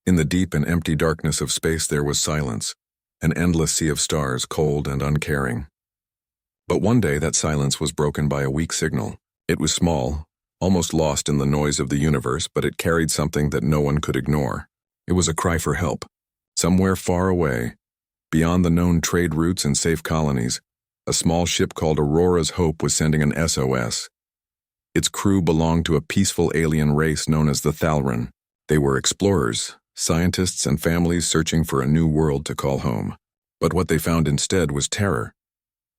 In the deep and empty darkness of space there was silence, an endless sea of stars, cold and uncaring. But one day that silence was broken by a weak signal. It was small, almost lost in the noise of the universe, but it carried something that no one could ignore. It was a cry for help. Somewhere far away, beyond the known trade routes and safe colonies, a small ship called Aurora's Hope was sending an SOS. Its crew belonged to a peaceful alien race known as the Thalran. They were explorers, scientists and families searching for a new world to call home. But what they found instead was terror.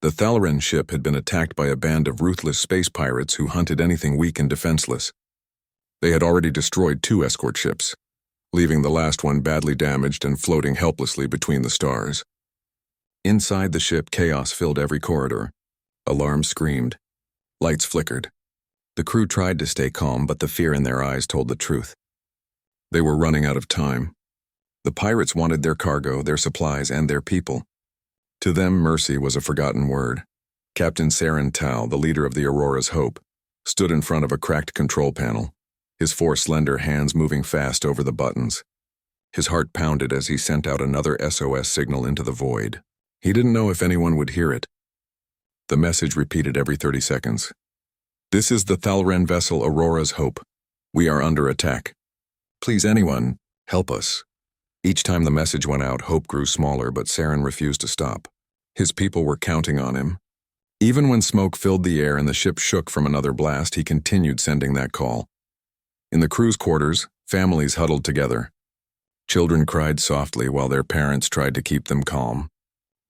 The Thalran ship had been attacked by a band of ruthless space pirates who hunted anything weak and defenseless. They had already destroyed 2 escort ships, leaving the last one badly damaged and floating helplessly between the stars. Inside the ship, chaos filled every corridor. Alarms screamed. Lights flickered. The crew tried to stay calm, but the fear in their eyes told the truth. They were running out of time. The pirates wanted their cargo, their supplies, and their people. To them, mercy was a forgotten word. Captain Saren Tao, the leader of the Aurora's Hope, stood in front of a cracked control panel, his 4 slender hands moving fast over the buttons. His heart pounded as he sent out another SOS signal into the void. He didn't know if anyone would hear it. The message repeated every 30 seconds. "This is the Thalran vessel Aurora's Hope. We are under attack. Please anyone, help us." Each time the message went out, hope grew smaller, but Saren refused to stop. His people were counting on him. Even when smoke filled the air and the ship shook from another blast, he continued sending that call. In the crew's quarters, families huddled together. Children cried softly while their parents tried to keep them calm.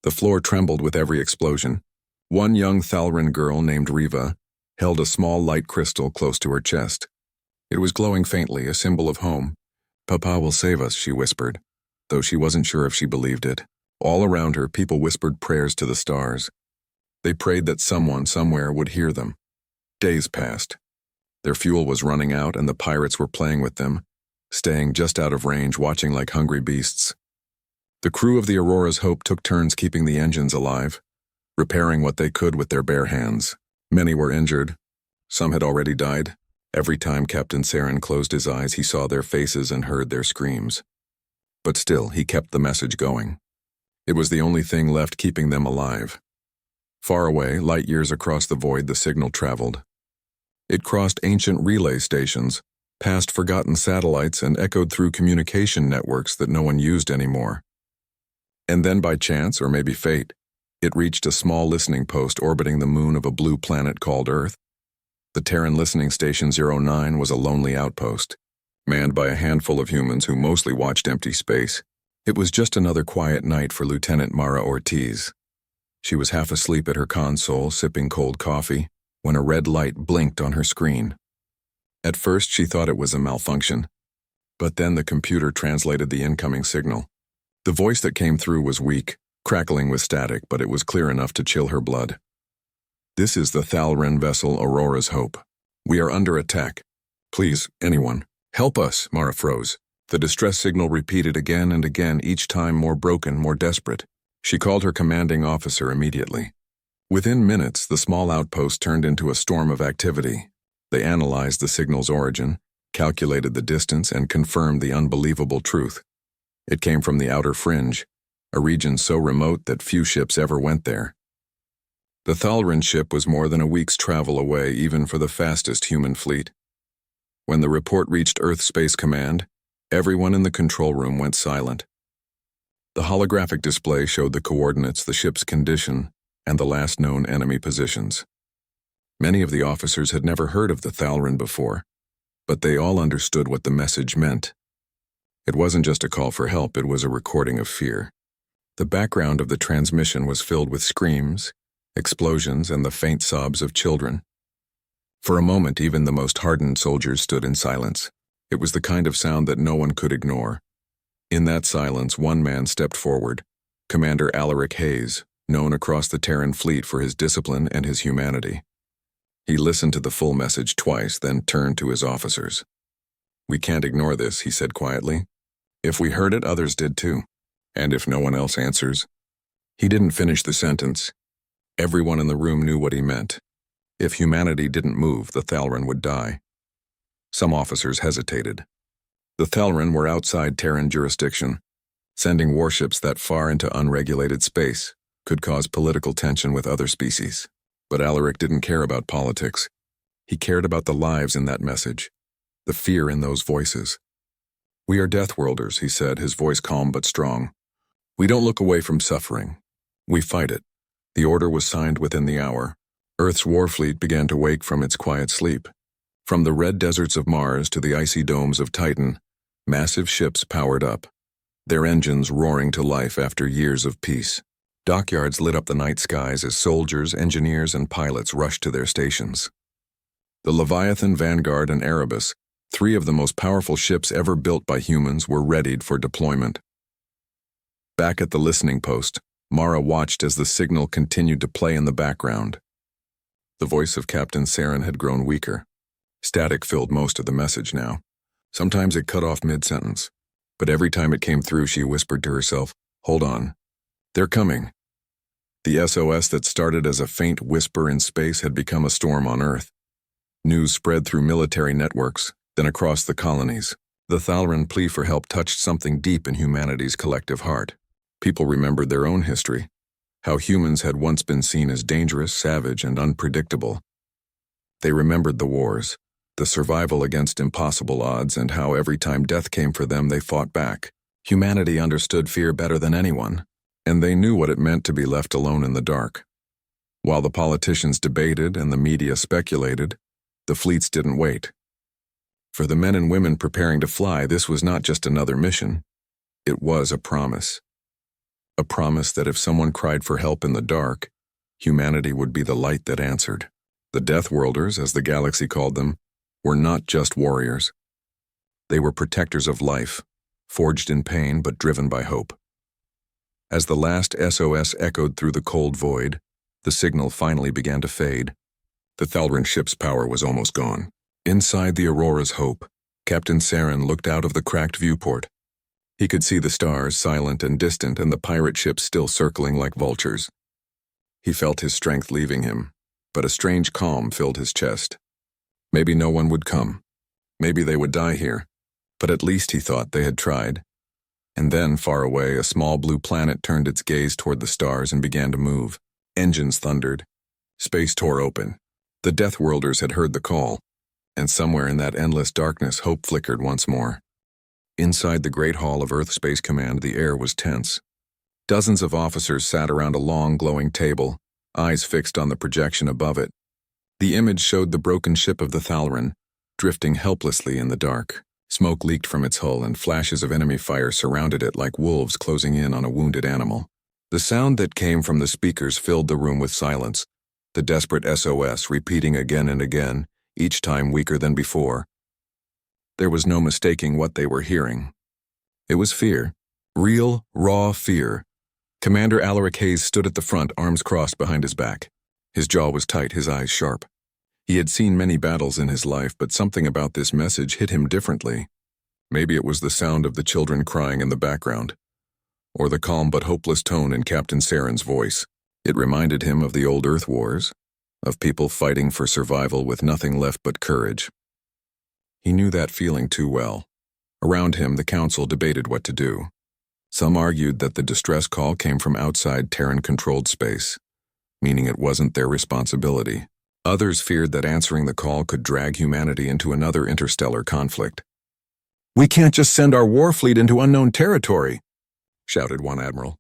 The floor trembled with every explosion. One young Thalran girl named Riva held a small light crystal close to her chest. It was glowing faintly, a symbol of home. "Papa will save us," she whispered, though she wasn't sure if she believed it. All around her, people whispered prayers to the stars. They prayed that someone, somewhere, would hear them. Days passed. Their fuel was running out, and the pirates were playing with them, staying just out of range, watching like hungry beasts. The crew of the Aurora's Hope took turns keeping the engines alive, repairing what they could with their bare hands. Many were injured. Some had already died. Every time Captain Saren closed his eyes, he saw their faces and heard their screams. But still, he kept the message going. It was the only thing left keeping them alive. Far away, light years across the void, the signal traveled. It crossed ancient relay stations, past forgotten satellites, and echoed through communication networks that no one used anymore. And then by chance, or maybe fate, it reached a small listening post orbiting the moon of a blue planet called Earth. The Terran Listening Station 09 was a lonely outpost, manned by a handful of humans who mostly watched empty space. It was just another quiet night for Lieutenant Mara Ortiz. She was half asleep at her console, sipping cold coffee, when a red light blinked on her screen. At first, she thought it was a malfunction, but then the computer translated the incoming signal. The voice that came through was weak, crackling with static, but it was clear enough to chill her blood. "This is the Thalran vessel Aurora's Hope. We are under attack. Please, anyone, help us," Mara froze. The distress signal repeated again and again, each time more broken, more desperate. She called her commanding officer immediately. Within minutes, the small outpost turned into a storm of activity. They analyzed the signal's origin, calculated the distance, and confirmed the unbelievable truth. It came from the outer fringe, a region so remote that few ships ever went there. The Thalran ship was more than a week's travel away, even for the fastest human fleet. When the report reached Earth Space Command, everyone in the control room went silent. The holographic display showed the coordinates, the ship's condition, and the last known enemy positions. Many of the officers had never heard of the Thalran before, but they all understood what the message meant. It wasn't just a call for help, it was a recording of fear. The background of the transmission was filled with screams, explosions, and the faint sobs of children. For a moment, even the most hardened soldiers stood in silence. It was the kind of sound that no one could ignore. In that silence, one man stepped forward, Commander Alaric Hayes, known across the Terran fleet for his discipline and his humanity. He listened to the full message twice, then turned to his officers. "We can't ignore this," he said quietly. "If we heard it, others did too. And if no one else answers." He didn't finish the sentence. Everyone in the room knew what he meant. If humanity didn't move, the Thalran would die. Some officers hesitated. The Thalren were outside Terran jurisdiction. Sending warships that far into unregulated space could cause political tension with other species. But Alaric didn't care about politics. He cared about the lives in that message, the fear in those voices. "We are Deathworlders," he said, his voice calm but strong. "We don't look away from suffering. We fight it." The order was signed within the hour. Earth's warfleet began to wake from its quiet sleep. From the red deserts of Mars to the icy domes of Titan, massive ships powered up, their engines roaring to life after years of peace. Dockyards lit up the night skies as soldiers, engineers, and pilots rushed to their stations. The Leviathan, Vanguard, and Erebus, three of the most powerful ships ever built by humans, were readied for deployment. Back at the listening post, Mara watched as the signal continued to play in the background. The voice of Captain Saren had grown weaker. Static filled most of the message now. Sometimes it cut off mid-sentence, but every time it came through, she whispered to herself, "Hold on. They're coming." The SOS that started as a faint whisper in space had become a storm on Earth. News spread through military networks, then across the colonies. The Thalren plea for help touched something deep in humanity's collective heart. People remembered their own history, how humans had once been seen as dangerous, savage, and unpredictable. They remembered the wars, the survival against impossible odds, and how every time death came for them, they fought back. Humanity understood fear better than anyone, and they knew what it meant to be left alone in the dark. While the politicians debated and the media speculated, the fleets didn't wait. For the men and women preparing to fly, this was not just another mission. It was a promise. A promise that if someone cried for help in the dark, humanity would be the light that answered. The Deathworlders, as the galaxy called them, were not just warriors. They were protectors of life, forged in pain but driven by hope. As the last SOS echoed through the cold void, the signal finally began to fade. The Thalren ship's power was almost gone. Inside the Aurora's Hope, Captain Saren looked out of the cracked viewport. He could see the stars, silent and distant, and the pirate ships still circling like vultures. He felt his strength leaving him, but a strange calm filled his chest. Maybe no one would come. Maybe they would die here. But at least, he thought, they had tried. And then, far away, a small blue planet turned its gaze toward the stars and began to move. Engines thundered. Space tore open. The Deathworlders had heard the call, and somewhere in that endless darkness, hope flickered once more. Inside the great hall of Earth Space Command, the air was tense. Dozens of officers sat around a long, glowing table, eyes fixed on the projection above it. The image showed the broken ship of the Thalren, drifting helplessly in the dark. Smoke leaked from its hull, and flashes of enemy fire surrounded it like wolves closing in on a wounded animal. The sound that came from the speakers filled the room with silence, the desperate SOS repeating again and again, each time weaker than before. There was no mistaking what they were hearing. It was fear. Real, raw fear. Commander Alaric Hayes stood at the front, arms crossed behind his back. His jaw was tight, his eyes sharp. He had seen many battles in his life, but something about this message hit him differently. Maybe it was the sound of the children crying in the background, or the calm but hopeless tone in Captain Saren's voice. It reminded him of the old Earth wars, of people fighting for survival with nothing left but courage. He knew that feeling too well. Around him, the council debated what to do. Some argued that the distress call came from outside Terran-controlled space, meaning it wasn't their responsibility. Others feared that answering the call could drag humanity into another interstellar conflict. "We can't just send our war fleet into unknown territory," shouted one admiral.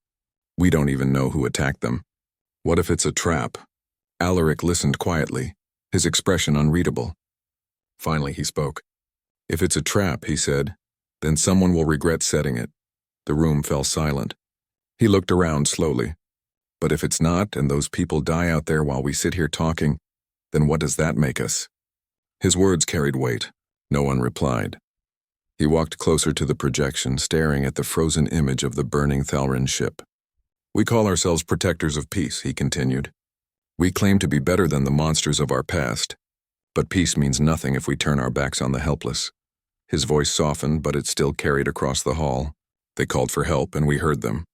"We don't even know who attacked them. What if it's a trap?" Alaric listened quietly, his expression unreadable. Finally he spoke. "If it's a trap," he said, "then someone will regret setting it." The room fell silent. He looked around slowly. "But if it's not, and those people die out there while we sit here talking, then what does that make us?" His words carried weight. No one replied. He walked closer to the projection, staring at the frozen image of the burning Thalren ship. "We call ourselves protectors of peace," he continued. "We claim to be better than the monsters of our past. But peace means nothing if we turn our backs on the helpless." His voice softened, but it still carried across the hall. "They called for help, and we heard them.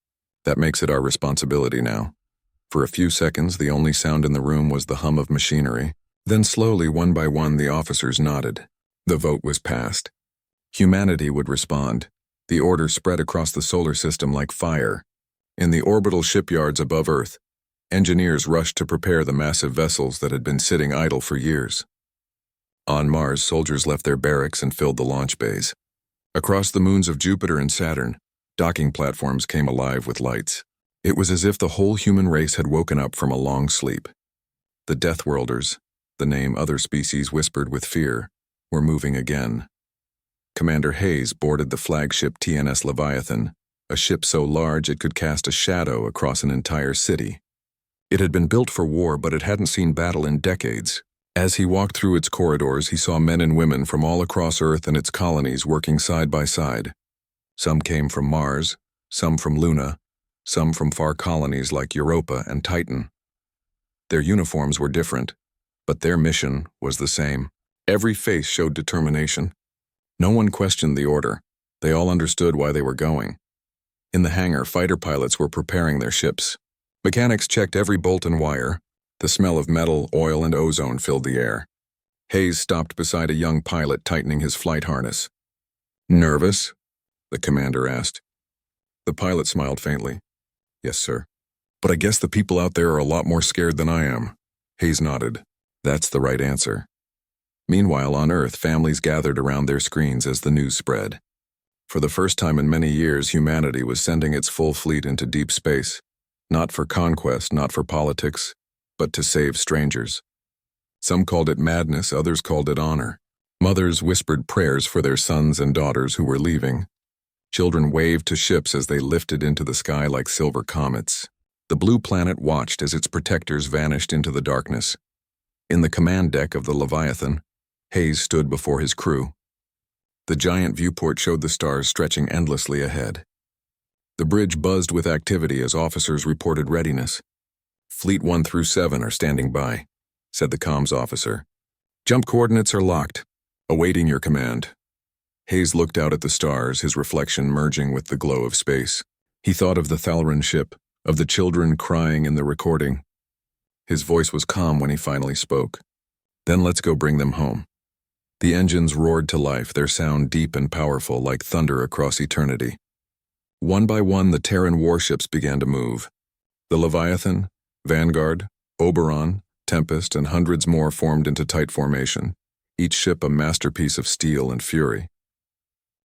That makes it our responsibility now." For a few seconds, the only sound in the room was the hum of machinery. Then slowly, one by one, the officers nodded. The vote was passed. Humanity would respond. The order spread across the solar system like fire. In the orbital shipyards above Earth, engineers rushed to prepare the massive vessels that had been sitting idle for years. On Mars, soldiers left their barracks and filled the launch bays. Across the moons of Jupiter and Saturn, docking platforms came alive with lights. It was as if the whole human race had woken up from a long sleep. The Deathworlders, the name other species whispered with fear, were moving again. Commander Hayes boarded the flagship TNS Leviathan, a ship so large it could cast a shadow across an entire city. It had been built for war, but it hadn't seen battle in decades. As he walked through its corridors, he saw men and women from all across Earth and its colonies working side by side. Some came from Mars, some from Luna, some from far colonies like Europa and Titan. Their uniforms were different, but their mission was the same. Every face showed determination. No one questioned the order. They all understood why they were going. In the hangar, fighter pilots were preparing their ships. Mechanics checked every bolt and wire. The smell of metal, oil, and ozone filled the air. Hayes stopped beside a young pilot tightening his flight harness. "Nervous?" the commander asked. The pilot smiled faintly. "Yes, sir. But I guess the people out there are a lot more scared than I am." Hayes nodded. "That's the right answer." Meanwhile, on Earth, families gathered around their screens as the news spread. For the first time in many years, humanity was sending its full fleet into deep space. Not for conquest, not for politics, but to save strangers. Some called it madness, others called it honor. Mothers whispered prayers for their sons and daughters who were leaving. Children waved to ships as they lifted into the sky like silver comets. The blue planet watched as its protectors vanished into the darkness. In the command deck of the Leviathan, Hayes stood before his crew. The giant viewport showed the stars stretching endlessly ahead. The bridge buzzed with activity as officers reported readiness. "Fleet 1 through 7 are standing by," said the comms officer. "Jump coordinates are locked, awaiting your command." Hayes looked out at the stars, his reflection merging with the glow of space. He thought of the Thalran ship, of the children crying in the recording. His voice was calm when he finally spoke. "Then let's go bring them home." The engines roared to life, their sound deep and powerful like thunder across eternity. One by one, the Terran warships began to move. The Leviathan, Vanguard, Oberon, Tempest, and hundreds more formed into tight formation, each ship a masterpiece of steel and fury.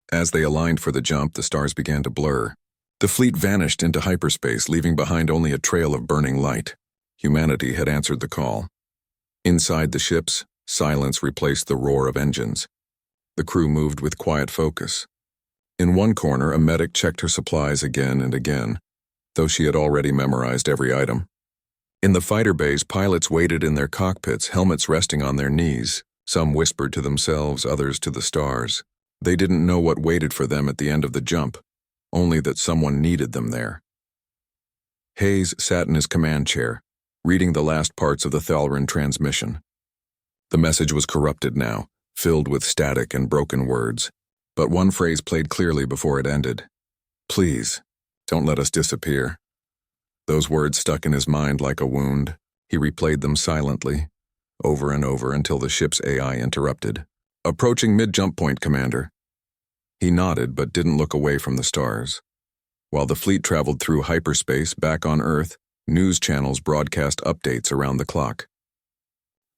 As they aligned for the jump, the stars began to blur. The fleet vanished into hyperspace, leaving behind only a trail of burning light. Humanity had answered the call. Inside the ships, silence replaced the roar of engines. The crew moved with quiet focus. In one corner, a medic checked her supplies again and again, though she had already memorized every item. In the fighter bays, pilots waited in their cockpits, helmets resting on their knees. Some whispered to themselves, others to the stars. They didn't know what waited for them at the end of the jump, only that someone needed them there. Hayes sat in his command chair, reading the last parts of the Thalran transmission. The message was corrupted now, filled with static and broken words, but one phrase played clearly before it ended. "Please, don't let us disappear." Those words stuck in his mind like a wound. He replayed them silently, over and over until the ship's AI interrupted. "Approaching mid-jump point, Commander." He nodded but didn't look away from the stars. While the fleet traveled through hyperspace back on Earth, news channels broadcast updates around the clock.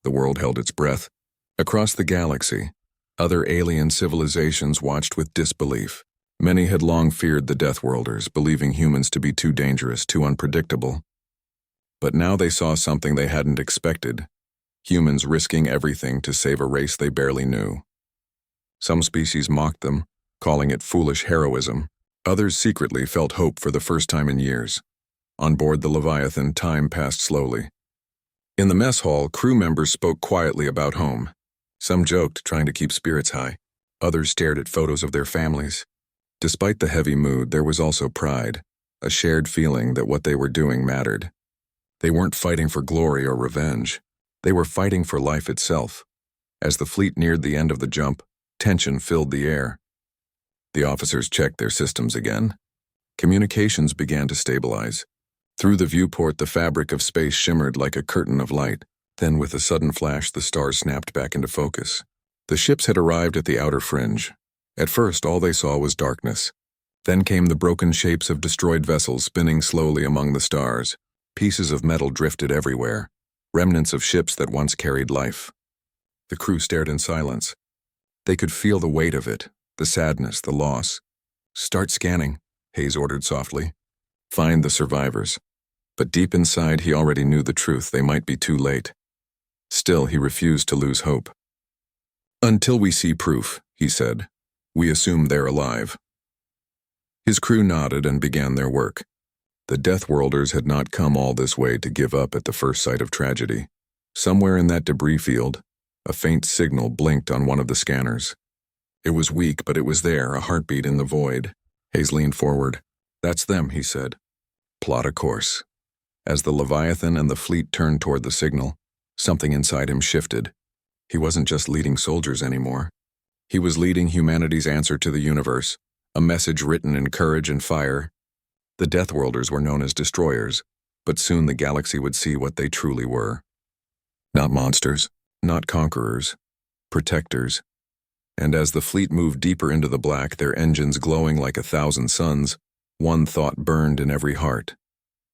The world held its breath. Across the galaxy, other alien civilizations watched with disbelief. Many had long feared the Deathworlders, believing humans to be too dangerous, too unpredictable. But now they saw something they hadn't expected. Humans risking everything to save a race they barely knew. Some species mocked them, calling it foolish heroism. Others secretly felt hope for the first time in years. On board the Leviathan, time passed slowly. In the mess hall, crew members spoke quietly about home. Some joked, trying to keep spirits high. Others stared at photos of their families. Despite the heavy mood, there was also pride, a shared feeling that what they were doing mattered. They weren't fighting for glory or revenge. They were fighting for life itself. As the fleet neared the end of the jump, tension filled the air. The officers checked their systems again. Communications began to stabilize. Through the viewport, the fabric of space shimmered like a curtain of light. Then, with a sudden flash, the stars snapped back into focus. The ships had arrived at the outer fringe. At first, all they saw was darkness. Then came the broken shapes of destroyed vessels spinning slowly among the stars. Pieces of metal drifted everywhere, remnants of ships that once carried life. The crew stared in silence. They could feel the weight of it, the sadness, the loss. "Start scanning," Hayes ordered softly. "Find the survivors." But deep inside, he already knew the truth. They might be too late. Still, he refused to lose hope. "Until we see proof," he said. "We assume they're alive." His crew nodded and began their work. The Deathworlders had not come all this way to give up at the first sight of tragedy. Somewhere in that debris field, a faint signal blinked on one of the scanners. It was weak, but it was there, a heartbeat in the void. Hayes leaned forward. "That's them," he said. "Plot a course." As the Leviathan and the fleet turned toward the signal, something inside him shifted. He wasn't just leading soldiers anymore. He was leading humanity's answer to the universe, a message written in courage and fire. The Deathworlders were known as destroyers, but soon the galaxy would see what they truly were. Not monsters, not conquerors, protectors. And as the fleet moved deeper into the black, their engines glowing like 1,000 suns, one thought burned in every heart.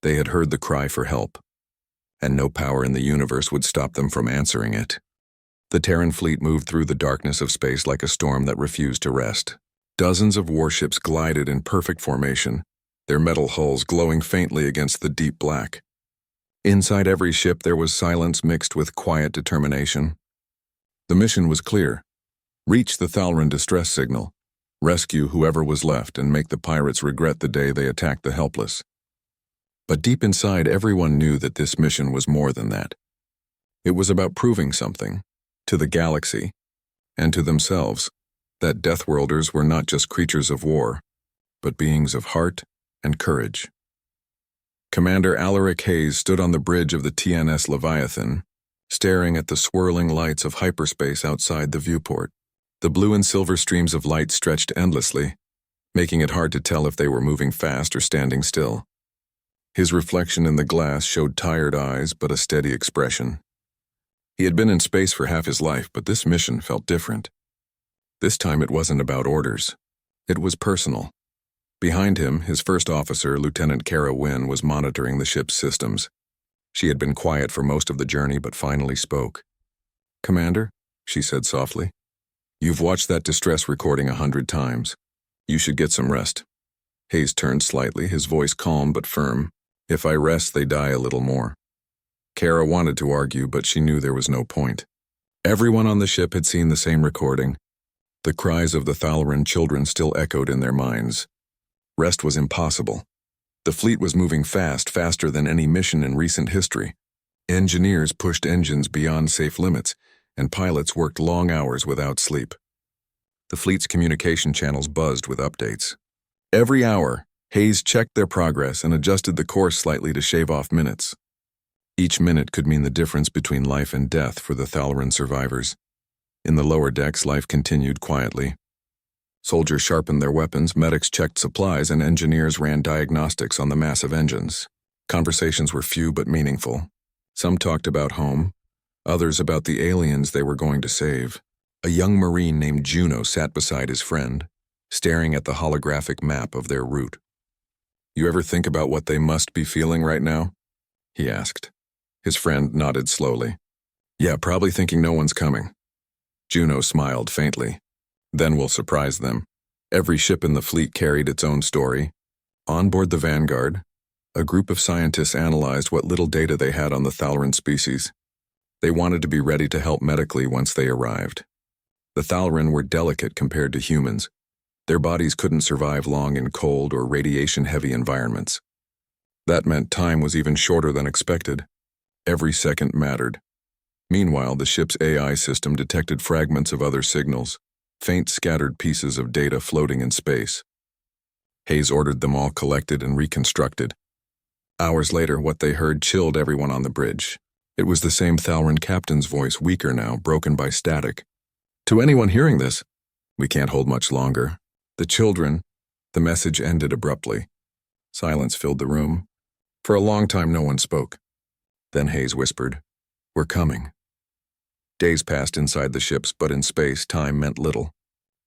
They had heard the cry for help, and no power in the universe would stop them from answering it. The Terran fleet moved through the darkness of space like a storm that refused to rest. Dozens of warships glided in perfect formation, their metal hulls glowing faintly against the deep black. Inside every ship there was silence mixed with quiet determination. The mission was clear. Reach the Thalran distress signal, rescue whoever was left, and make the pirates regret the day they attacked the helpless. But deep inside, everyone knew that this mission was more than that. It was about proving something, to the galaxy, and to themselves, that Deathworlders were not just creatures of war, but beings of heart and courage. Commander Alaric Hayes stood on the bridge of the TNS Leviathan, staring at the swirling lights of hyperspace outside the viewport. The blue and silver streams of light stretched endlessly, making it hard to tell if they were moving fast or standing still. His reflection in the glass showed tired eyes but a steady expression. He had been in space for half his life, but this mission felt different. This time it wasn't about orders. It was personal. Behind him, his first officer, Lieutenant Kara Wynn, was monitoring the ship's systems. She had been quiet for most of the journey but finally spoke. "Commander," she said softly, "you've watched that distress recording 100 times. You should get some rest." Hayes turned slightly, his voice calm but firm. "If I rest, they die a little more." Kara wanted to argue, but she knew there was no point. Everyone on the ship had seen the same recording. The cries of the Thalran children still echoed in their minds. Rest was impossible. The fleet was moving fast, faster than any mission in recent history. Engineers pushed engines beyond safe limits, and pilots worked long hours without sleep. The fleet's communication channels buzzed with updates. Every hour, Hayes checked their progress and adjusted the course slightly to shave off minutes. Each minute could mean the difference between life and death for the Thalran survivors. In the lower decks, life continued quietly. Soldiers sharpened their weapons, medics checked supplies, and engineers ran diagnostics on the massive engines. Conversations were few but meaningful. Some talked about home, others about the aliens they were going to save. A young Marine named Juno sat beside his friend, staring at the holographic map of their route. "You ever think about what they must be feeling right now?" he asked. His friend nodded slowly. "Yeah, probably thinking no one's coming." Juno smiled faintly. "Then we'll surprise them." Every ship in the fleet carried its own story. On board the Vanguard, a group of scientists analyzed what little data they had on the Thalran species. They wanted to be ready to help medically once they arrived. The Thalran were delicate compared to humans. Their bodies couldn't survive long in cold or radiation-heavy environments. That meant time was even shorter than expected. Every second mattered. Meanwhile, the ship's AI system detected fragments of other signals, faint scattered pieces of data floating in space. Hayes ordered them all collected and reconstructed. Hours later, what they heard chilled everyone on the bridge. It was the same Thalran captain's voice, weaker now, broken by static. "To anyone hearing this, we can't hold much longer. The children..." The message ended abruptly. Silence filled the room. For a long time, no one spoke. Then Hayes whispered, "We're coming." Days passed inside the ships, but in space, time meant little.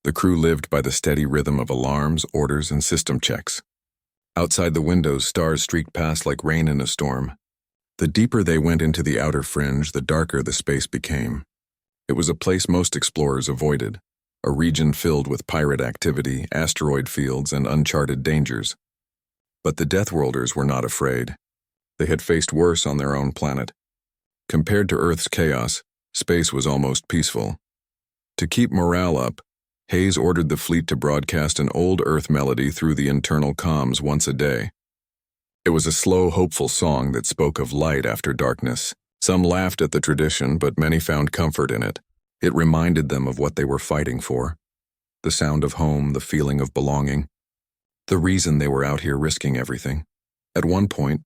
The crew lived by the steady rhythm of alarms, orders, and system checks. Outside the windows, stars streaked past like rain in a storm. The deeper they went into the outer fringe, the darker the space became. It was a place most explorers avoided, a region filled with pirate activity, asteroid fields, and uncharted dangers. But the Deathworlders were not afraid. They had faced worse on their own planet. Compared to Earth's chaos, space was almost peaceful. To keep morale up, Hayes ordered the fleet to broadcast an old Earth melody through the internal comms once a day. It was a slow, hopeful song that spoke of light after darkness. Some laughed at the tradition, but many found comfort in it. It reminded them of what they were fighting for. The sound of home, the feeling of belonging. The reason they were out here risking everything. At one point,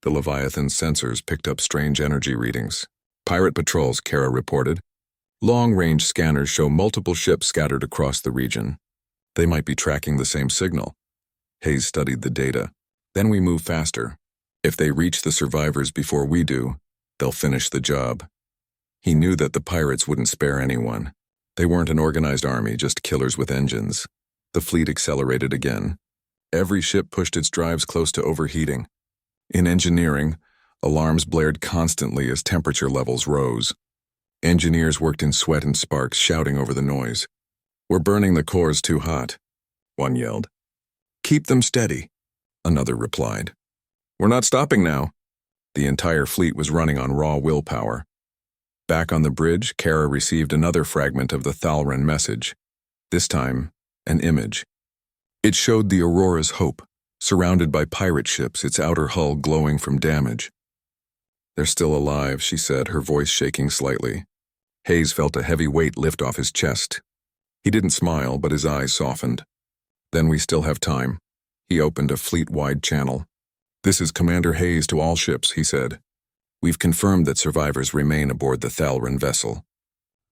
the Leviathan's sensors picked up strange energy readings. Pirate patrols, Kara reported. Long-range scanners show multiple ships scattered across the region. They might be tracking the same signal. Hayes studied the data. Then we move faster. If they reach the survivors before we do, they'll finish the job. He knew that the pirates wouldn't spare anyone. They weren't an organized army, just killers with engines. The fleet accelerated again. Every ship pushed its drives close to overheating. In engineering, alarms blared constantly as temperature levels rose. Engineers worked in sweat and sparks, shouting over the noise. "We're burning the cores too hot," one yelled. "Keep them steady," another replied. "We're not stopping now." The entire fleet was running on raw willpower. Back on the bridge, Kara received another fragment of the Thalran message. This time, an image. It showed the Aurora's Hope, surrounded by pirate ships, its outer hull glowing from damage. "They're still alive," she said, her voice shaking slightly. Hayes felt a heavy weight lift off his chest. He didn't smile, but his eyes softened. "Then we still have time." He opened a fleet-wide channel. "This is Commander Hayes to all ships," he said. "We've confirmed that survivors remain aboard the Thalran vessel.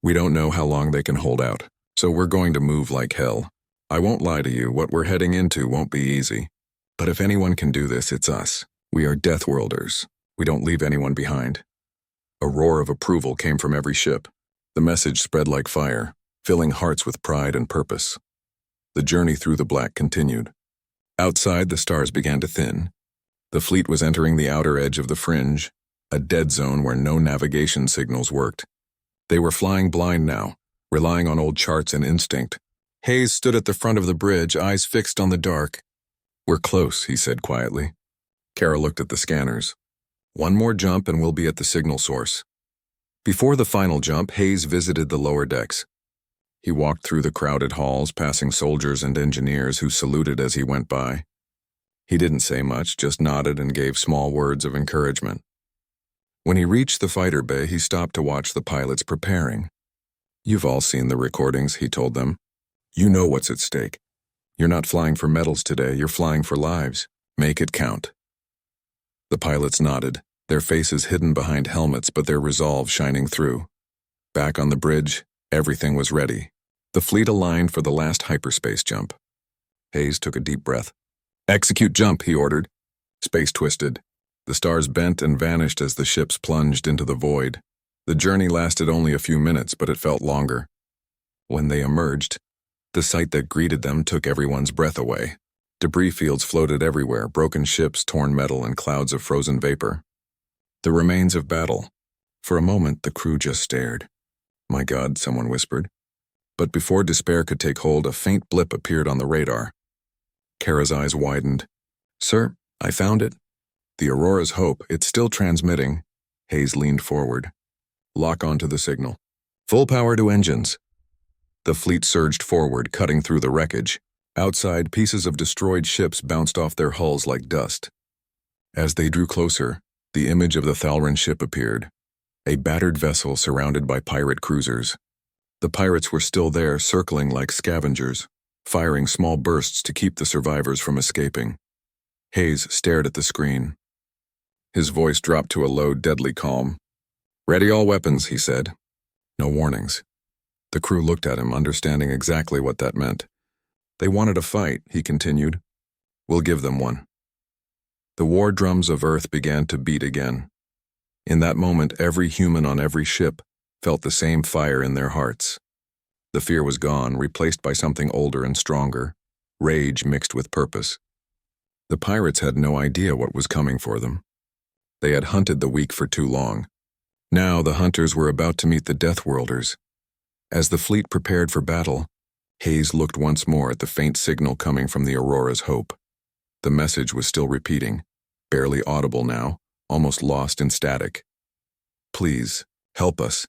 We don't know how long they can hold out, so we're going to move like hell. I won't lie to you, what we're heading into won't be easy. But if anyone can do this, it's us. We are Deathworlders. We don't leave anyone behind." A roar of approval came from every ship. The message spread like fire, filling hearts with pride and purpose. The journey through the black continued. Outside, the stars began to thin. The fleet was entering the outer edge of the fringe, a dead zone where no navigation signals worked. They were flying blind now, relying on old charts and instinct. Hayes stood at the front of the bridge, eyes fixed on the dark. "We're close," he said quietly. Kara looked at the scanners. "One more jump and we'll be at the signal source." Before the final jump, Hayes visited the lower decks. He walked through the crowded halls, passing soldiers and engineers who saluted as he went by. He didn't say much, just nodded and gave small words of encouragement. When he reached the fighter bay, he stopped to watch the pilots preparing. "You've all seen the recordings," he told them. "You know what's at stake. You're not flying for medals today, you're flying for lives. Make it count." The pilots nodded, their faces hidden behind helmets but their resolve shining through. Back on the bridge, everything was ready. The fleet aligned for the last hyperspace jump. Hayes took a deep breath. "Execute jump," he ordered. Space twisted. The stars bent and vanished as the ships plunged into the void. The journey lasted only a few minutes, but it felt longer. When they emerged, the sight that greeted them took everyone's breath away. Debris fields floated everywhere, broken ships, torn metal, and clouds of frozen vapor. The remains of battle. For a moment, the crew just stared. "My God," someone whispered. But before despair could take hold, a faint blip appeared on the radar. Kara's eyes widened. "Sir, I found it." "The Aurora's Hope, it's still transmitting." Hayes leaned forward. "Lock onto the signal. Full power to engines." The fleet surged forward, cutting through the wreckage. Outside, pieces of destroyed ships bounced off their hulls like dust. As they drew closer, the image of the Thalran ship appeared, a battered vessel surrounded by pirate cruisers. The pirates were still there, circling like scavengers, firing small bursts to keep the survivors from escaping. Hayes stared at the screen. His voice dropped to a low, deadly calm. "Ready all weapons," he said. No warnings. The crew looked at him, understanding exactly what that meant. "They wanted a fight," he continued. "We'll give them one." The war drums of Earth began to beat again. In that moment, every human on every ship felt the same fire in their hearts. The fear was gone, replaced by something older and stronger, rage mixed with purpose. The pirates had no idea what was coming for them. They had hunted the weak for too long. Now the hunters were about to meet the Deathworlders. As the fleet prepared for battle, Hayes looked once more at the faint signal coming from the Aurora's Hope. The message was still repeating, barely audible now, almost lost in static. "Please, help us,"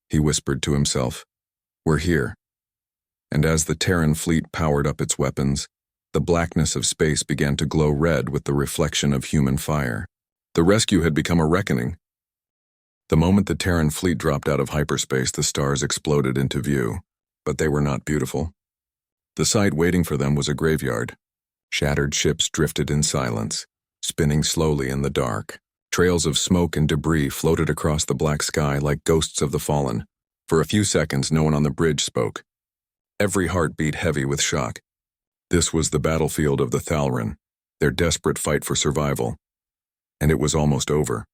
he whispered to himself. "We're here." And as the Terran fleet powered up its weapons, the blackness of space began to glow red with the reflection of human fire. The rescue had become a reckoning. The moment the Terran fleet dropped out of hyperspace, the stars exploded into view, but they were not beautiful. The sight waiting for them was a graveyard. Shattered ships drifted in silence, spinning slowly in the dark. Trails of smoke and debris floated across the black sky like ghosts of the fallen. For a few seconds, no one on the bridge spoke. Every heart beat heavy with shock. This was the battlefield of the Thalran, their desperate fight for survival. And it was almost over.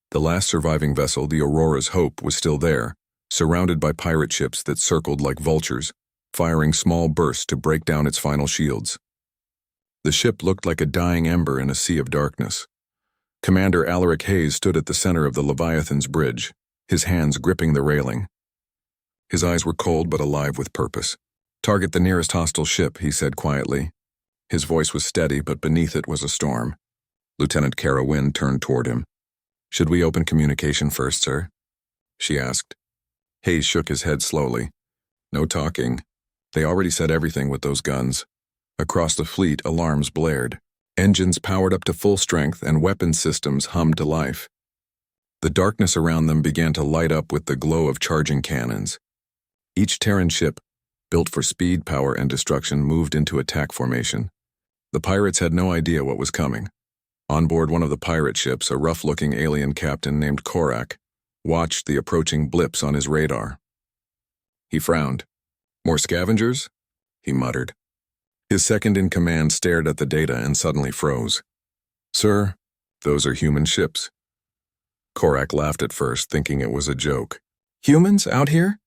The last surviving vessel, the Aurora's Hope, was still there, surrounded by pirate ships that circled like vultures, firing small bursts to break down its final shields. The ship looked like a dying ember in a sea of darkness. Commander Alaric Hayes stood at the center of the Leviathan's bridge, his hands gripping the railing. His eyes were cold but alive with purpose. "Target the nearest hostile ship," he said quietly. His voice was steady, but beneath it was a storm. Lieutenant Kara Wynne turned toward him. "Should we open communication first, sir?" she asked. Hayes shook his head slowly. "No talking. They already said everything with those guns." Across the fleet, alarms blared. Engines powered up to full strength and weapon systems hummed to life. The darkness around them began to light up with the glow of charging cannons. Each Terran ship, built for speed, power, and destruction, moved into attack formation. The pirates had no idea what was coming. On board one of the pirate ships, a rough-looking alien captain named Korak watched the approaching blips on his radar. He frowned. "More scavengers?" he muttered. His second-in-command stared at the data and suddenly froze. "Sir, those are human ships." Korak laughed at first, thinking it was a joke. "Humans out here?"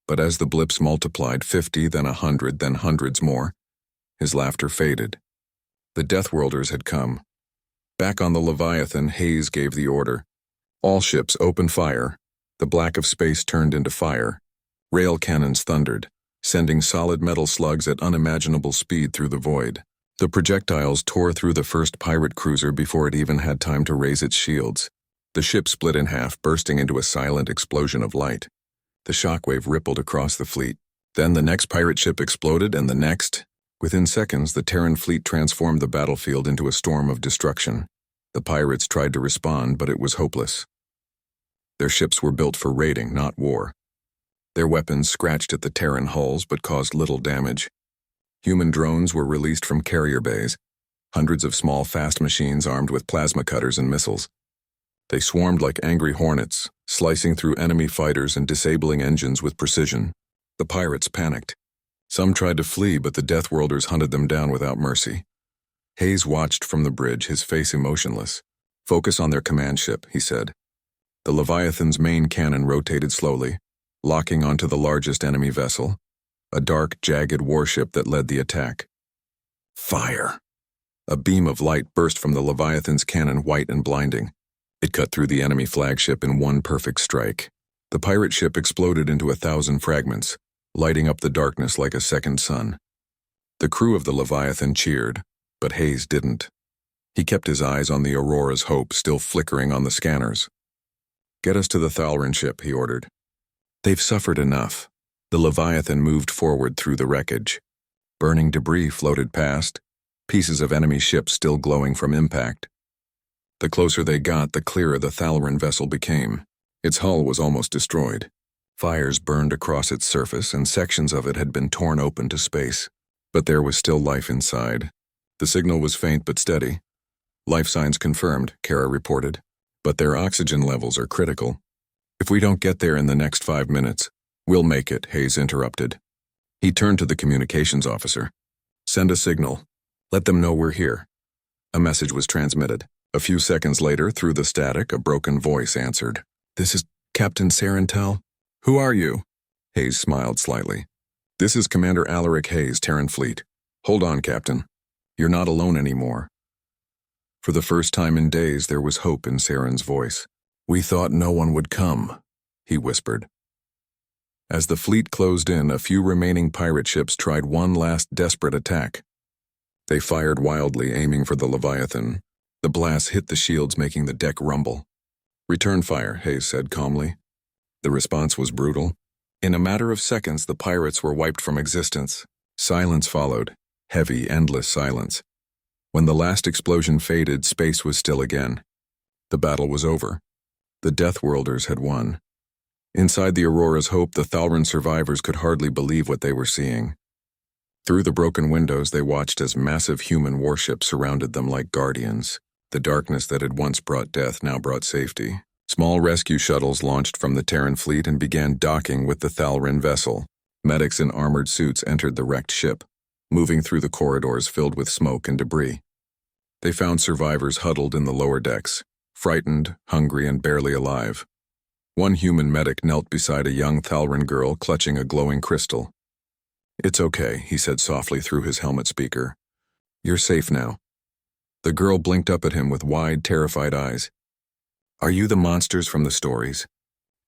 But as the blips multiplied, 50, then 100, then hundreds more, his laughter faded. The Deathworlders had come. Back on the Leviathan, Hayes gave the order. "All ships open fire." The black of space turned into fire. Rail cannons thundered, sending solid metal slugs at unimaginable speed through the void. The projectiles tore through the first pirate cruiser before it even had time to raise its shields. The ship split in half, bursting into a silent explosion of light. The shockwave rippled across the fleet. Then the next pirate ship exploded, and the next. Within seconds, the Terran fleet transformed the battlefield into a storm of destruction. The pirates tried to respond, but it was hopeless. Their ships were built for raiding, not war. Their weapons scratched at the Terran hulls but caused little damage. Human drones were released from carrier bays, hundreds of small fast machines armed with plasma cutters and missiles. They swarmed like angry hornets, slicing through enemy fighters and disabling engines with precision. The pirates panicked. Some tried to flee, but the Deathworlders hunted them down without mercy. Hayes watched from the bridge, his face emotionless. "Focus on their command ship," he said. The Leviathan's main cannon rotated slowly, locking onto the largest enemy vessel, a dark, jagged warship that led the attack. Fire! A beam of light burst from the Leviathan's cannon, white and blinding. It cut through the enemy flagship in one perfect strike. The pirate ship exploded into 1,000 fragments, lighting up the darkness like a second sun. The crew of the Leviathan cheered, but Hayes didn't. He kept his eyes on the Aurora's Hope, still flickering on the scanners. "Get us to the Thalran ship," he ordered. "They've suffered enough." The Leviathan moved forward through the wreckage. Burning debris floated past, pieces of enemy ships still glowing from impact. The closer they got, the clearer the Thalran vessel became. Its hull was almost destroyed. Fires burned across its surface, and sections of it had been torn open to space. But there was still life inside. The signal was faint but steady. "Life signs confirmed," Kara reported. "But their oxygen levels are critical. If we don't get there in the next 5 minutes, we'll make it," Hayes interrupted. He turned to the communications officer. "Send a signal. Let them know we're here." A message was transmitted. A few seconds later, through the static, a broken voice answered. "This is Captain Sarentel. Who are you?" Hayes smiled slightly. This is Commander Alaric Hayes, Terran Fleet. Hold on, Captain. You're not alone anymore. For the first time in days, there was hope in Saren's voice. We thought no one would come, he whispered. As the fleet closed in, a few remaining pirate ships tried one last desperate attack. They fired wildly, aiming for the Leviathan. The blasts hit the shields, making the deck rumble. Return fire, Hayes said calmly. The response was brutal. In a matter of seconds, the pirates were wiped from existence. Silence followed, heavy, endless silence. When the last explosion faded, space was still again. The battle was over. The Deathworlders had won. Inside the Aurora's Hope, the Thalran survivors could hardly believe what they were seeing. Through the broken windows, they watched as massive human warships surrounded them like guardians. The darkness that had once brought death now brought safety. Small rescue shuttles launched from the Terran fleet and began docking with the Thalran vessel. Medics in armored suits entered the wrecked ship, moving through the corridors filled with smoke and debris. They found survivors huddled in the lower decks, frightened, hungry, and barely alive. One human medic knelt beside a young Thalran girl clutching a glowing crystal. It's okay, he said softly through his helmet speaker. You're safe now. The girl blinked up at him with wide, terrified eyes. Are you the monsters from the stories?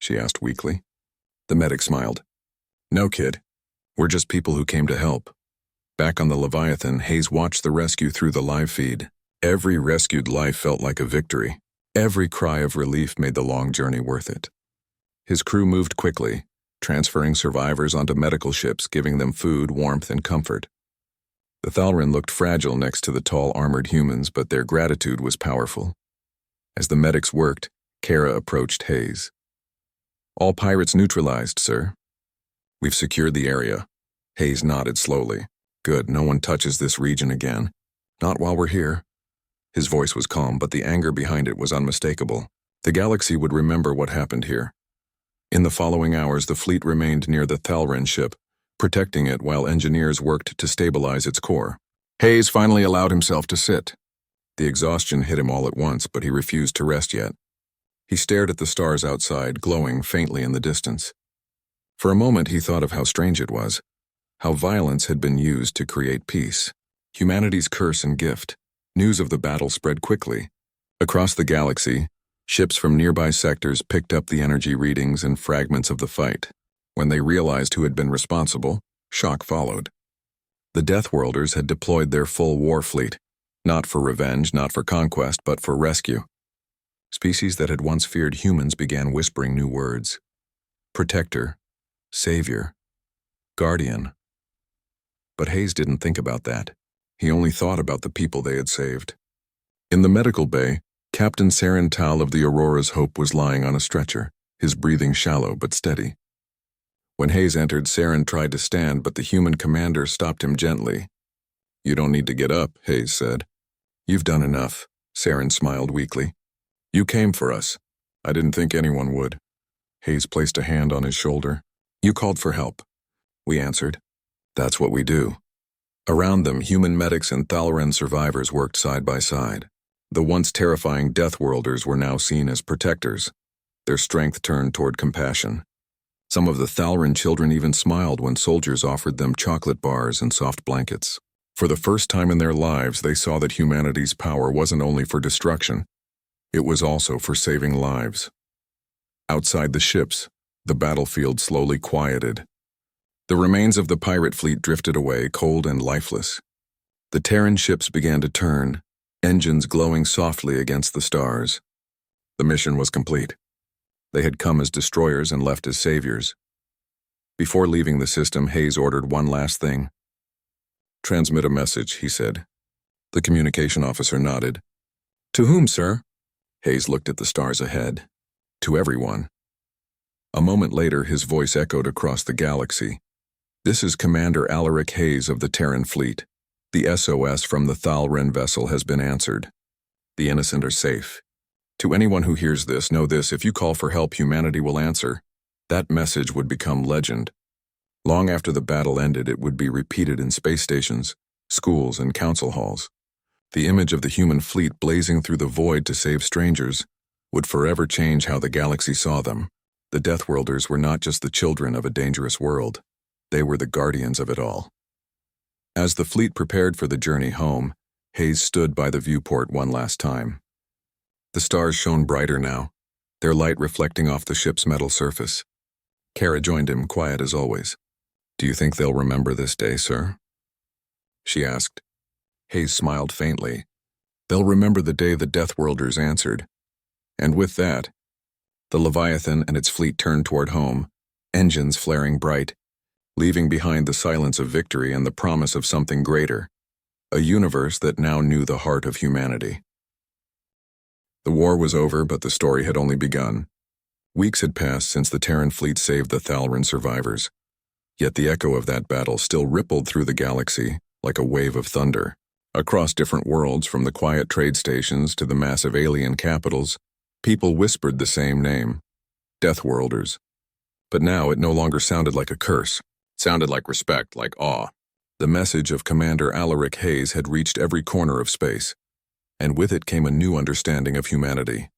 She asked weakly. The medic smiled. No, kid. We're just people who came to help. Back on the Leviathan, Hayes watched the rescue through the live feed. Every rescued life felt like a victory. Every cry of relief made the long journey worth it. His crew moved quickly, transferring survivors onto medical ships, giving them food, warmth, and comfort. The Thalran looked fragile next to the tall armored humans, but their gratitude was powerful. As the medics worked, Kara approached Hayes. All pirates neutralized, sir. We've secured the area. Hayes nodded slowly. Good, no one touches this region again. Not while we're here. His voice was calm, but the anger behind it was unmistakable. The galaxy would remember what happened here. In the following hours, the fleet remained near the Thalran ship, protecting it while engineers worked to stabilize its core. Hayes finally allowed himself to sit. The exhaustion hit him all at once, but he refused to rest yet. He stared at the stars outside, glowing faintly in the distance. For a moment, he thought of how strange it was, how violence had been used to create peace, humanity's curse and gift. News of the battle spread quickly. Across the galaxy, ships from nearby sectors picked up the energy readings and fragments of the fight. When they realized who had been responsible, shock followed. The Deathworlders had deployed their full war fleet, not for revenge, not for conquest, but for rescue. Species that had once feared humans began whispering new words. Protector, savior, guardian. But Hayes didn't think about that. He only thought about the people they had saved. In the medical bay, Captain Saren Tal of the Aurora's Hope was lying on a stretcher, his breathing shallow but steady. When Hayes entered, Saren tried to stand, but the human commander stopped him gently. You don't need to get up, Hayes said. You've done enough, Saren smiled weakly. You came for us. I didn't think anyone would. Hayes placed a hand on his shoulder. You called for help. We answered. That's what we do. Around them, human medics and Thalran survivors worked side by side. The once terrifying Deathworlders were now seen as protectors. Their strength turned toward compassion. Some of the Thalran children even smiled when soldiers offered them chocolate bars and soft blankets. For the first time in their lives, they saw that humanity's power wasn't only for destruction, it was also for saving lives. Outside the ships, the battlefield slowly quieted. The remains of the pirate fleet drifted away, cold and lifeless. The Terran ships began to turn, engines glowing softly against the stars. The mission was complete. They had come as destroyers and left as saviors. Before leaving the system, Hayes ordered one last thing. Transmit a message, he said. The communication officer nodded. To whom, sir? Hayes looked at the stars ahead. To everyone. A moment later, his voice echoed across the galaxy. This is Commander Alaric Hayes of the Terran fleet. The SOS from the Thalran vessel has been answered. The innocent are safe. To anyone who hears this, know this: if you call for help, humanity will answer. That message would become legend. Long after the battle ended, it would be repeated in space stations, schools, and council halls. The image of the human fleet blazing through the void to save strangers would forever change how the galaxy saw them. The Deathworlders were not just the children of a dangerous world. They were the guardians of it all. As the fleet prepared for the journey home, Hayes stood by the viewport one last time. The stars shone brighter now, their light reflecting off the ship's metal surface. Kara joined him, quiet as always. "Do you think they'll remember this day, sir?" she asked. Hayes smiled faintly. "They'll remember the day the Deathworlders answered." And with that, the Leviathan and its fleet turned toward home, engines flaring bright, leaving behind the silence of victory and the promise of something greater, a universe that now knew the heart of humanity. The war was over, but the story had only begun. Weeks had passed since the Terran fleet saved the Thalran survivors, yet the echo of that battle still rippled through the galaxy like a wave of thunder. Across different worlds, from the quiet trade stations to the massive alien capitals, people whispered the same name, Deathworlders. But now it no longer sounded like a curse. It sounded like respect, like awe. The message of Commander Alaric Hayes had reached every corner of space, and with it came a new understanding of humanity.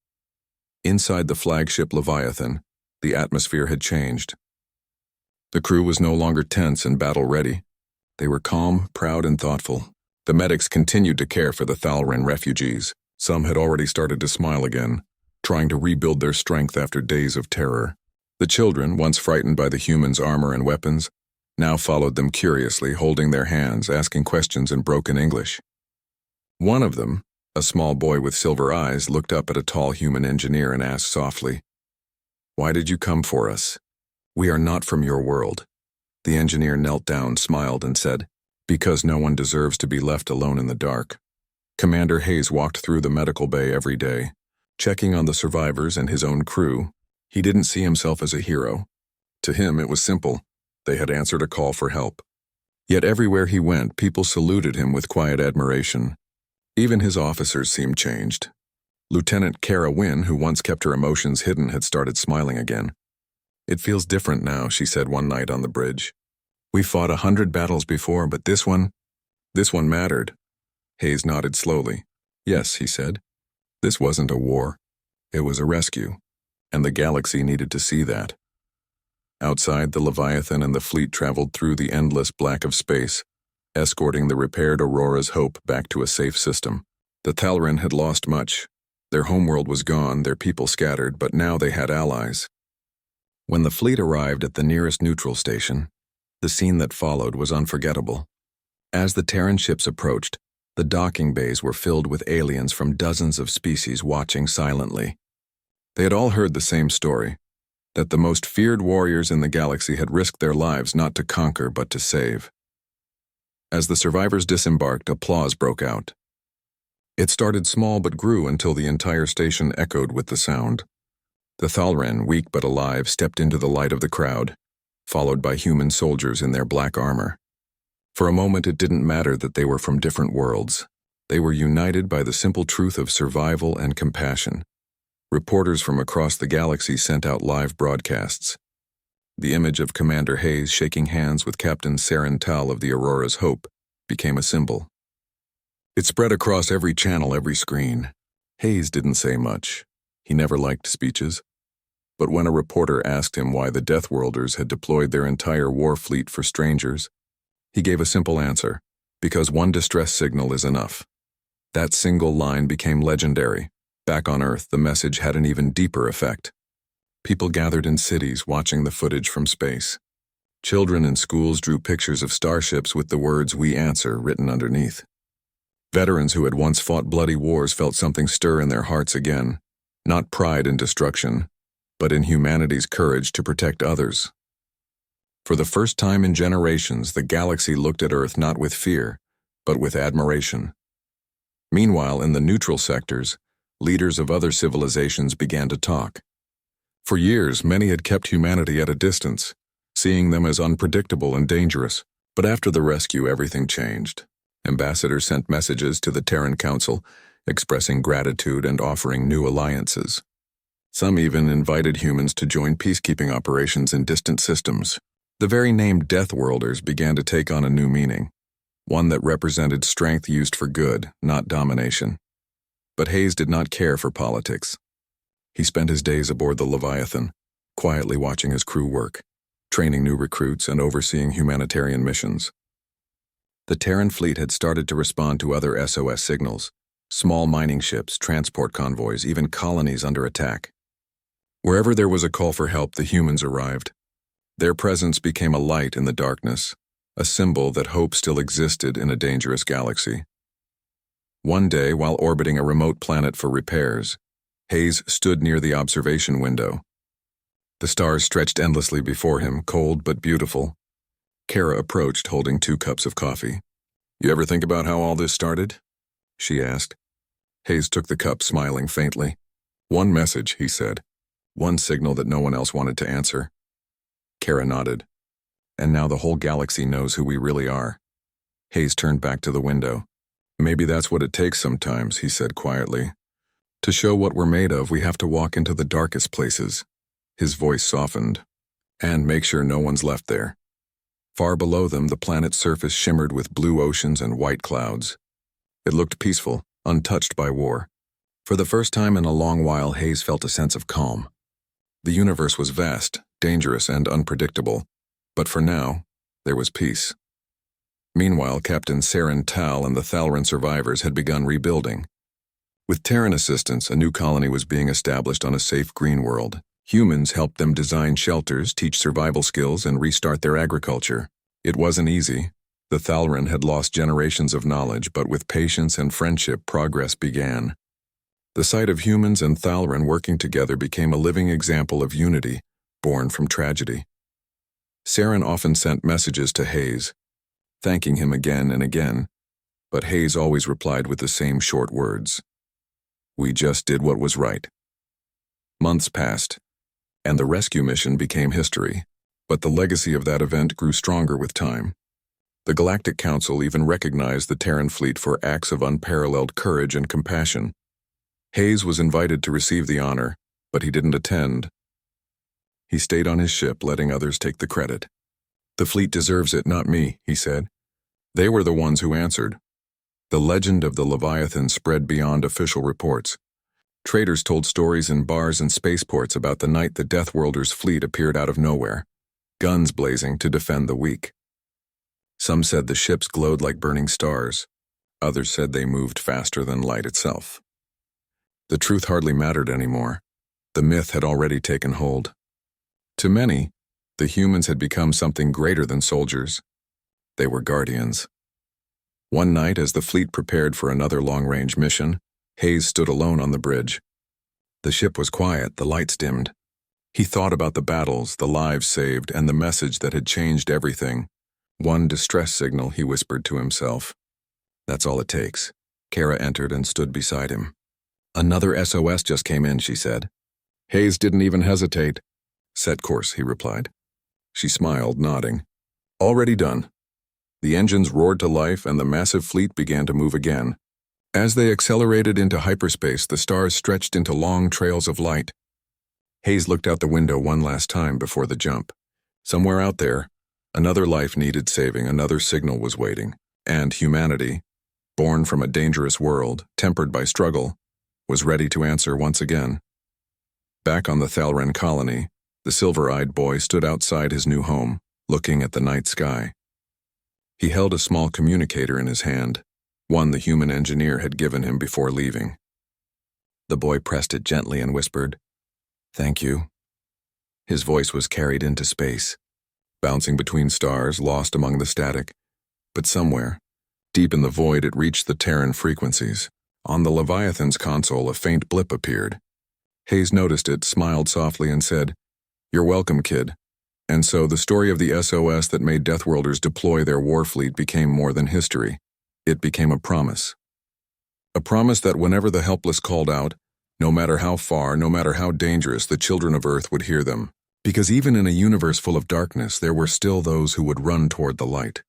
Inside the flagship Leviathan, the atmosphere had changed. The crew was no longer tense and battle-ready. They were calm, proud, and thoughtful. The medics continued to care for the Thalran refugees. Some had already started to smile again, trying to rebuild their strength after days of terror. The children, once frightened by the humans' armor and weapons, now followed them curiously, holding their hands, asking questions in broken English. One of them, a small boy with silver eyes, looked up at a tall human engineer and asked softly, "Why did you come for us? We are not from your world." The engineer knelt down, smiled, and said, "Because no one deserves to be left alone in the dark." Commander Hayes walked through the medical bay every day, checking on the survivors and his own crew. He didn't see himself as a hero. To him, it was simple. They had answered a call for help. Yet everywhere he went, people saluted him with quiet admiration. Even his officers seemed changed. Lieutenant Kara Wynne, who once kept her emotions hidden, had started smiling again. "It feels different now," she said one night on the bridge. "We fought 100 battles before, but this one mattered." Hayes nodded slowly. "Yes," he said. "This wasn't a war. It was a rescue, and the galaxy needed to see that." Outside, the Leviathan and the fleet traveled through the endless black of space, escorting the repaired Aurora's Hope back to a safe system. The Thalran had lost much. Their homeworld was gone, their people scattered, but now they had allies. When the fleet arrived at the nearest neutral station, the scene that followed was unforgettable. As the Terran ships approached, the docking bays were filled with aliens from dozens of species watching silently. They had all heard the same story, that the most feared warriors in the galaxy had risked their lives not to conquer but to save. As the survivors disembarked, applause broke out. It started small but grew until the entire station echoed with the sound. The Thalran, weak but alive, stepped into the light of the crowd, followed by human soldiers in their black armor. For a moment it didn't matter that they were from different worlds. They were united by the simple truth of survival and compassion. Reporters from across the galaxy sent out live broadcasts. The image of Commander Hayes shaking hands with Captain Saren Tal of the Aurora's Hope became a symbol. It spread across every channel, every screen. Hayes didn't say much. He never liked speeches. But when a reporter asked him why the Deathworlders had deployed their entire war fleet for strangers, he gave a simple answer: because one distress signal is enough. That single line became legendary. Back on Earth, the message had an even deeper effect. People gathered in cities watching the footage from space. Children in schools drew pictures of starships with the words "We Answer" written underneath. Veterans who had once fought bloody wars felt something stir in their hearts again, not pride in destruction, but in humanity's courage to protect others. For the first time in generations, the galaxy looked at Earth not with fear, but with admiration. Meanwhile, in the neutral sectors, leaders of other civilizations began to talk. For years, many had kept humanity at a distance, seeing them as unpredictable and dangerous. But after the rescue, everything changed. Ambassadors sent messages to the Terran Council, expressing gratitude and offering new alliances. Some even invited humans to join peacekeeping operations in distant systems. The very name Deathworlders began to take on a new meaning, one that represented strength used for good, not domination. But Hayes did not care for politics. He spent his days aboard the Leviathan, quietly watching his crew work, training new recruits and overseeing humanitarian missions. The Terran fleet had started to respond to other SOS signals, small mining ships, transport convoys, even colonies under attack. Wherever there was a call for help, the humans arrived. Their presence became a light in the darkness, a symbol that hope still existed in a dangerous galaxy. One day, while orbiting a remote planet for repairs, Hayes stood near the observation window. The stars stretched endlessly before him, cold but beautiful. Kara approached, holding 2 cups of coffee. "You ever think about how all this started?" she asked. Hayes took the cup, smiling faintly. "One message," he said. "One signal that no one else wanted to answer." Kara nodded. "And now the whole galaxy knows who we really are." Hayes turned back to the window. "Maybe that's what it takes sometimes," he said quietly. "To show what we're made of, we have to walk into the darkest places." His voice softened. "And make sure no one's left there." Far below them, the planet's surface shimmered with blue oceans and white clouds. It looked peaceful, untouched by war. For the first time in a long while, Hayes felt a sense of calm. The universe was vast, dangerous, and unpredictable, but for now, there was peace. Meanwhile, Captain Saren Tal and the Thalran survivors had begun rebuilding. With Terran assistance, a new colony was being established on a safe green world. Humans helped them design shelters, teach survival skills, and restart their agriculture. It wasn't easy. The Thalran had lost generations of knowledge, but with patience and friendship, progress began. The sight of humans and Thalran working together became a living example of unity, born from tragedy. Saren often sent messages to Hayes, thanking him again and again, but Hayes always replied with the same short words. "We just did what was right." Months passed, and the rescue mission became history, but the legacy of that event grew stronger with time. The Galactic Council even recognized the Terran fleet for acts of unparalleled courage and compassion. Hayes was invited to receive the honor, but he didn't attend. He stayed on his ship, letting others take the credit. "The fleet deserves it, not me," he said. They were the ones who answered. The legend of the Leviathan spread beyond official reports. Traders told stories in bars and spaceports about the night the Deathworlders' fleet appeared out of nowhere, guns blazing to defend the weak. Some said the ships glowed like burning stars. Others said they moved faster than light itself. The truth hardly mattered anymore. The myth had already taken hold. To many, the humans had become something greater than soldiers. They were guardians. One night, as the fleet prepared for another long-range mission, Hayes stood alone on the bridge. The ship was quiet, the lights dimmed. He thought about the battles, the lives saved, and the message that had changed everything. "One distress signal," he whispered to himself. "That's all it takes." Kara entered and stood beside him. "Another SOS just came in," she said. Hayes didn't even hesitate. "Set course," he replied. She smiled, nodding. "Already done." The engines roared to life and the massive fleet began to move again. As they accelerated into hyperspace, the stars stretched into long trails of light. Hayes looked out the window one last time before the jump. Somewhere out there, another life needed saving, another signal was waiting, and humanity, born from a dangerous world, tempered by struggle, was ready to answer once again. Back on the Thalran colony, the silver-eyed boy stood outside his new home, looking at the night sky. He held a small communicator in his hand, one the human engineer had given him before leaving. The boy pressed it gently and whispered, "Thank you." His voice was carried into space, bouncing between stars, lost among the static. But somewhere, deep in the void, it reached the Terran frequencies. On the Leviathan's console, a faint blip appeared. Hayes noticed it, smiled softly, and said, "You're welcome, kid." And so the story of the SOS that made Deathworlders deploy their war fleet became more than history. It became a promise. A promise that whenever the helpless called out, no matter how far, no matter how dangerous, the children of Earth would hear them. Because even in a universe full of darkness, there were still those who would run toward the light.